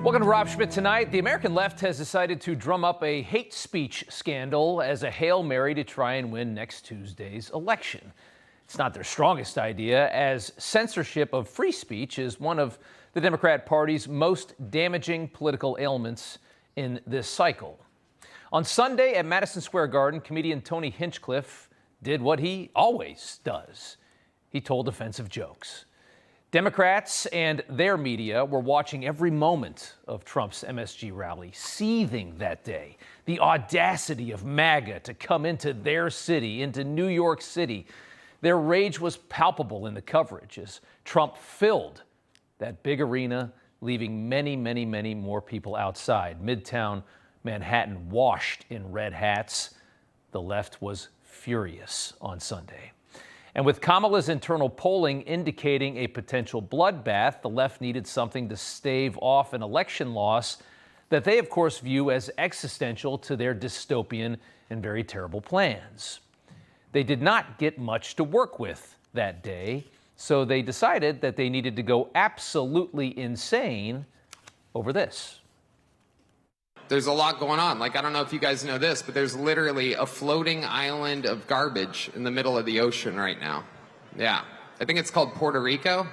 Welcome to Rob Schmitt Tonight. The American left has decided to drum up a hate speech scandal as a Hail Mary to try and win next Tuesday's election. It's not their strongest idea, as censorship of free speech is one of the Democrat Party's most damaging political ailments in this cycle. On Sunday at Madison Square Garden, comedian Tony Hinchcliffe did what he always does. He told offensive jokes. Democrats and their media were watching every moment of Trump's MSG rally, seething that day. The audacity of MAGA to come into their city, into New York City. Their rage was palpable in the coverage as Trump filled that big arena, leaving many, many, many more people outside. Midtown Manhattan washed in red hats. The left was furious on Sunday. And with Kamala's internal polling indicating a potential bloodbath, the left needed something to stave off an election loss that they, of course, view as existential to their dystopian and very terrible plans. They did not get much to work with that day, so they decided that they needed to go absolutely insane over this. There's a lot going on. Like, I don't know if you guys know this, but there's literally a floating island of garbage in the middle of the ocean right now. Yeah. I think it's called Puerto Rico.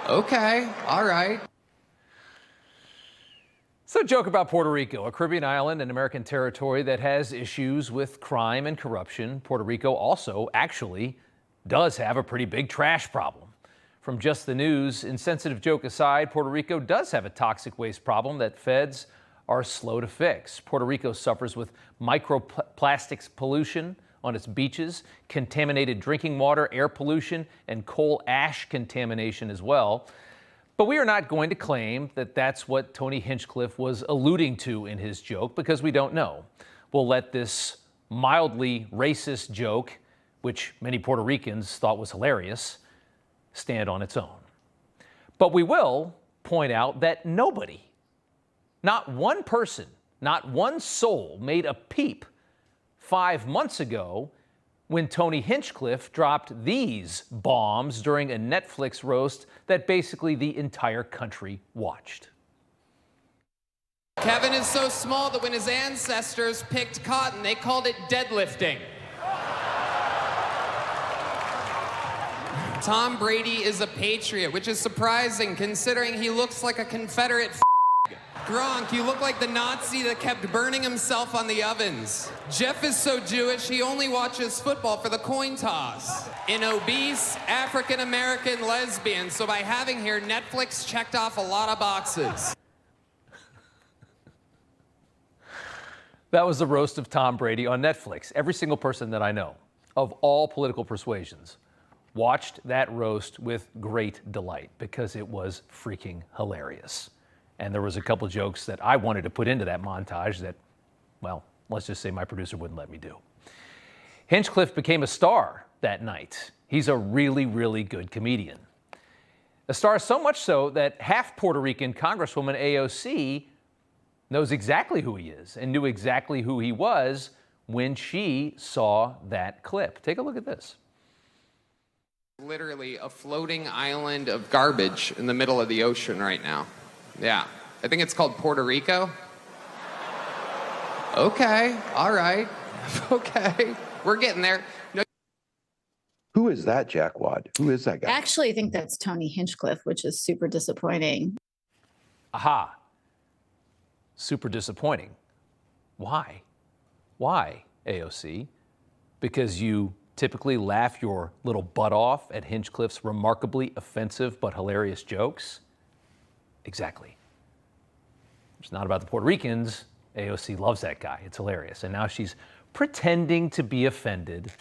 Okay. All right. So, joke about Puerto Rico, a Caribbean island and American territory that has issues with crime and corruption. Puerto Rico also actually does have a pretty big trash problem. From Just the News, insensitive joke aside, Puerto Rico does have a toxic waste problem that feds are slow to fix. Puerto Rico suffers with microplastics pollution on its beaches, contaminated drinking water, air pollution, and coal ash contamination as well. But we are not going to claim that that's what Tony Hinchcliffe was alluding to in his joke, because we don't know. We'll let this mildly racist joke, which many Puerto Ricans thought was hilarious, stand on its own. But we will point out that nobody, not one person, not one soul made a peep 5 months ago when Tony Hinchcliffe dropped these bombs during a Netflix roast that basically the entire country watched. Kevin is so small that when his ancestors picked cotton, they called it deadlifting. Tom Brady is a patriot, which is surprising considering he looks like a Confederate Gronk, you look like the Nazi that kept burning himself on the ovens. Jeff is so Jewish, he only watches football for the coin toss. An obese African-American lesbian, so by having here, Netflix checked off a lot of boxes. That was the roast of Tom Brady on Netflix. Every single person that I know, of all political persuasions, watched that roast with great delight because it was freaking hilarious. And there was a couple jokes that I wanted to put into that montage that, well, let's just say my producer wouldn't let me do. Hinchcliffe became a star that night. He's a really, really good comedian. A star so much so that half Puerto Rican Congresswoman AOC knows exactly who he is and knew exactly who he was when she saw that clip. Take a look at this. Literally a floating island of garbage in the middle of the ocean right now. Yeah. I think it's called Puerto Rico. Okay. All right. Okay. We're getting there. No. Who is that jackwad? Who is that guy? Actually, I think that's Tony Hinchcliffe, which is super disappointing. Aha. Super disappointing. Why? Why, AOC? Because you typically laugh your little butt off at Hinchcliffe's remarkably offensive but hilarious jokes? Exactly. It's not about the Puerto Ricans. AOC loves that guy. It's hilarious. And now she's pretending to be offended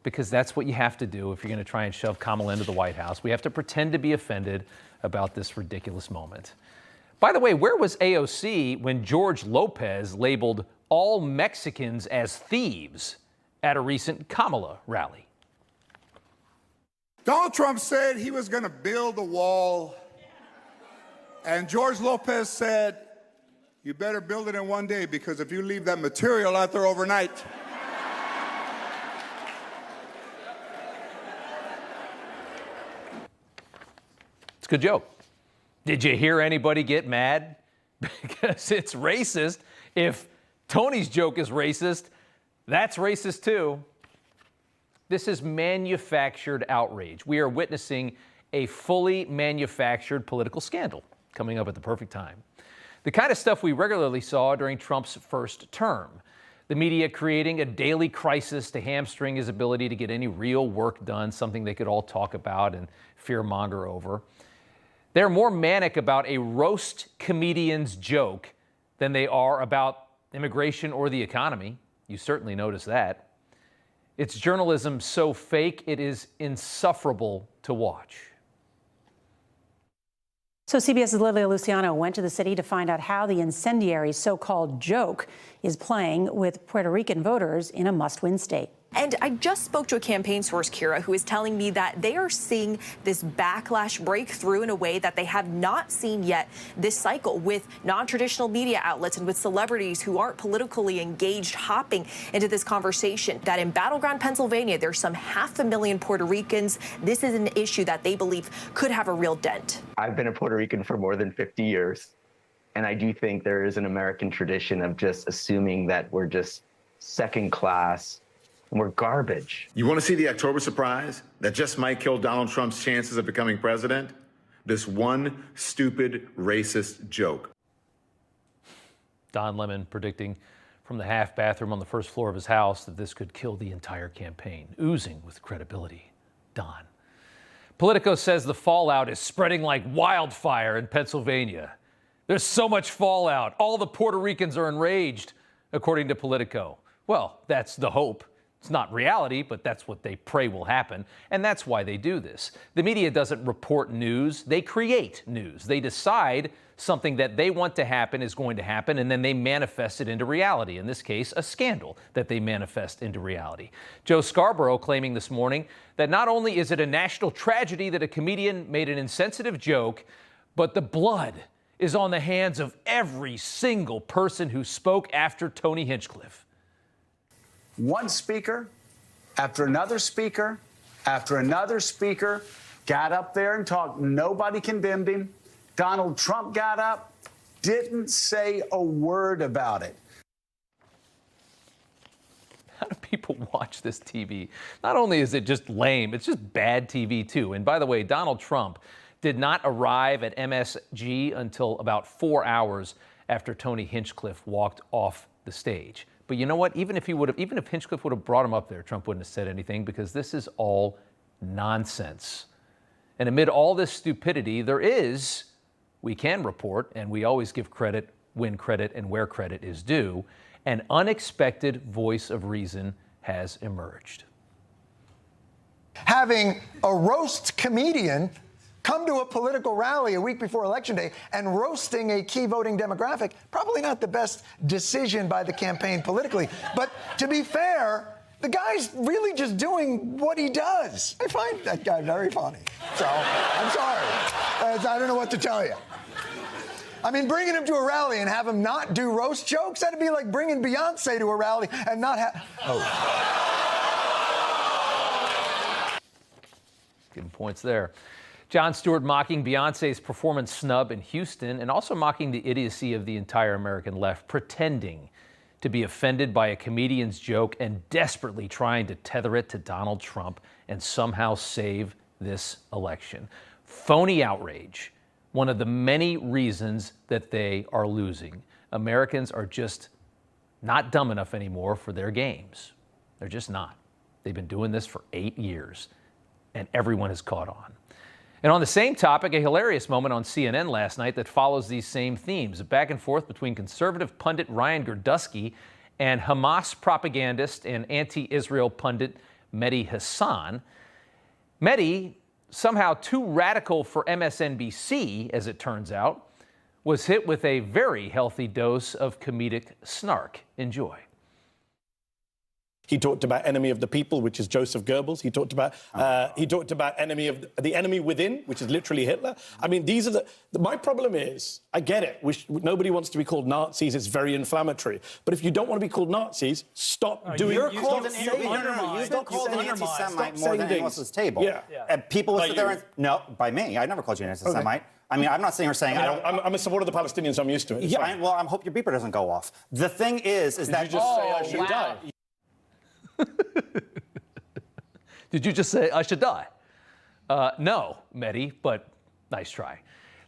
because that's what you have to do if you're going to try and shove Kamala into the White House. We have to pretend to be offended about this ridiculous moment. By the way, where was AOC when George Lopez labeled all Mexicans as thieves at a recent Kamala rally? Donald Trump said he was going to build a wall, and George Lopez said, you better build it in one day, because if you leave that material out there overnight, it's a good joke. Did you hear anybody get mad? Because it's racist. If Tony's joke is racist, that's racist too. This is manufactured outrage. We are witnessing a fully manufactured political scandal coming up at the perfect time. The kind of stuff we regularly saw during Trump's first term. The media creating a daily crisis to hamstring his ability to get any real work done, something they could all talk about and fearmonger over. They're more manic about a roast comedian's joke than they are about immigration or the economy. You certainly notice that. It's journalism so fake, it is insufferable to watch. So CBS's Lilia Luciano went to the city to find out how the incendiary so-called joke is playing with Puerto Rican voters in a must-win state. And I just spoke to a campaign source, Kira, who is telling me that they are seeing this backlash break through in a way that they have not seen yet this cycle, with non-traditional media outlets and with celebrities who aren't politically engaged hopping into this conversation. That in battleground Pennsylvania, there's some 500,000 Puerto Ricans. This is an issue that they believe could have a real dent. I've been a Puerto Rican for more than 50 years, and I do think there is an American tradition of just assuming that we're just second class. And we're garbage. You want to see the October surprise that just might kill Donald Trump's chances of becoming president? This one stupid racist joke. Don Lemon predicting from the half bathroom on the first floor of his house that this could kill the entire campaign, oozing with credibility. Don. Politico says the fallout is spreading like wildfire in Pennsylvania. There's so much fallout. All the Puerto Ricans are enraged, according to Politico. Well, that's the hope. It's not reality, but that's what they pray will happen, and that's why they do this. The media doesn't report news, they create news. They decide something that they want to happen is going to happen, and then they manifest it into reality. In this case, a scandal that they manifest into reality. Joe Scarborough claiming this morning that not only is it a national tragedy that a comedian made an insensitive joke, but the blood is on the hands of every single person who spoke after Tony Hinchcliffe. One speaker after another speaker after another speaker got up there and talked. Nobody condemned him. Donald Trump got up, didn't say a word about it. How do people watch this TV? Not only is it just lame, it's just bad TV too. And by the way, Donald Trump did not arrive at MSG until about 4 hours after Tony Hinchcliffe walked off the stage. But you know what? Even if Hinchcliffe would have brought him up there, Trump wouldn't have said anything, because this is all nonsense. And amid all this stupidity, we can report, and we always give credit when credit and where credit is due, an unexpected voice of reason has emerged. Having a roast comedian come to a political rally a week before Election Day and roasting a key voting demographic, probably not the best decision by the campaign politically. But to be fair, the guy's really just doing what he does. I find that guy very funny. So, I'm sorry. I don't know what to tell you. I mean, bringing him to a rally and have him not do roast jokes, that'd be like bringing Beyonce to a rally and not have... Oh. Give him points there. Jon Stewart mocking Beyonce's performance snub in Houston, and also mocking the idiocy of the entire American left, pretending to be offended by a comedian's joke and desperately trying to tether it to Donald Trump and somehow save this election. Phony outrage, one of the many reasons that they are losing. Americans are just not dumb enough anymore for their games. They're just not. They've been doing this for 8 years, and everyone has caught on. And on the same topic, a hilarious moment on CNN last night that follows these same themes. A back and forth between conservative pundit Ryan Gerdusky and Hamas propagandist and anti-Israel pundit Mehdi Hassan. Mehdi, somehow too radical for MSNBC, as it turns out, was hit with a very healthy dose of comedic snark. Enjoy. He talked about enemy of the people, which is Joseph Goebbels. He talked about enemy of the enemy within, which is literally Hitler. I mean, these are my problem is, I get it. Nobody wants to be called Nazis. It's very inflammatory. But if you don't want to be called Nazis, stop doing. You're called an anti-Semite more than anyone else at this table. Yeah. And people will sit there and no, by me. I never called you an anti-Semite. Okay. I mean, I'm not sitting here saying I'm a supporter of the Palestinians, so I'm used to it. Yeah, I hope your beeper doesn't go off. The thing is Did that you just say I should die? Did you just say I should die? No, Mehdi, but nice try.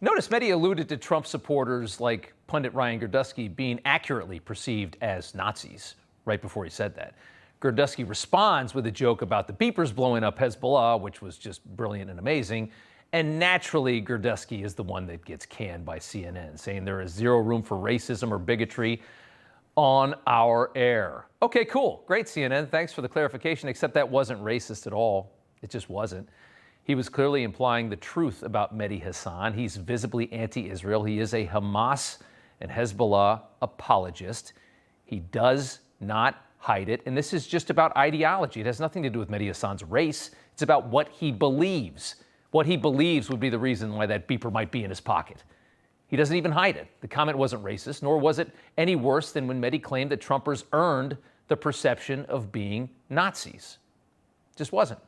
Notice Mehdi alluded to Trump supporters like pundit Ryan Girdusky being accurately perceived as Nazis right before he said that. Girdusky responds with a joke about the beepers blowing up Hezbollah, which was just brilliant and amazing. And naturally, Girdusky is the one that gets canned by CNN, saying there is zero room for racism or bigotry on our air. Okay, cool. Great, CNN. Thanks for the clarification, except that wasn't racist at all. It just wasn't. He was clearly implying the truth about Mehdi Hassan. He's visibly anti-Israel. He is a Hamas and Hezbollah apologist. He does not hide it. And this is just about ideology. It has nothing to do with Mehdi Hassan's race. It's about what he believes. What he believes would be the reason why that beeper might be in his pocket. He doesn't even hide it. The comment wasn't racist, nor was it any worse than when Mehdi claimed that Trumpers earned the perception of being Nazis. Just wasn't.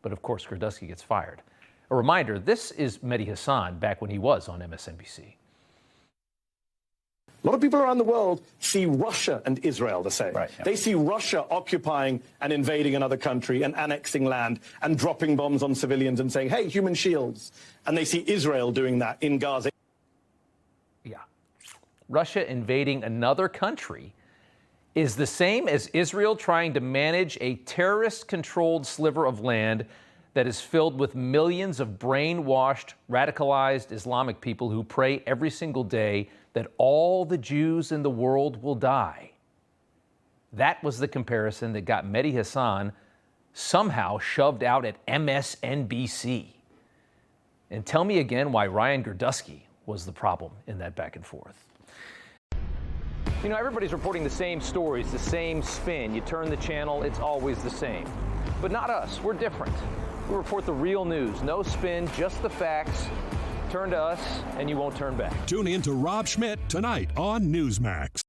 But of course, Girdusky gets fired. A reminder, this is Mehdi Hassan back when he was on MSNBC. A lot of people around the world see Russia and Israel the same. Right, yeah. They see Russia occupying and invading another country and annexing land and dropping bombs on civilians and saying, hey, human shields. And they see Israel doing that in Gaza. Yeah. Russia invading another country is the same as Israel trying to manage a terrorist-controlled sliver of land that is filled with millions of brainwashed, radicalized Islamic people who pray every single day that all the Jews in the world will die. That was the comparison that got Mehdi Hassan somehow shoved out at MSNBC. And tell me again why Ryan Girdusky was the problem in that back and forth. You know, everybody's reporting the same stories, the same spin. You turn the channel, it's always the same. But not us. We're different. We report the real news. No spin, just the facts. Turn to us, and you won't turn back. Tune in to Rob Schmitt Tonight on Newsmax.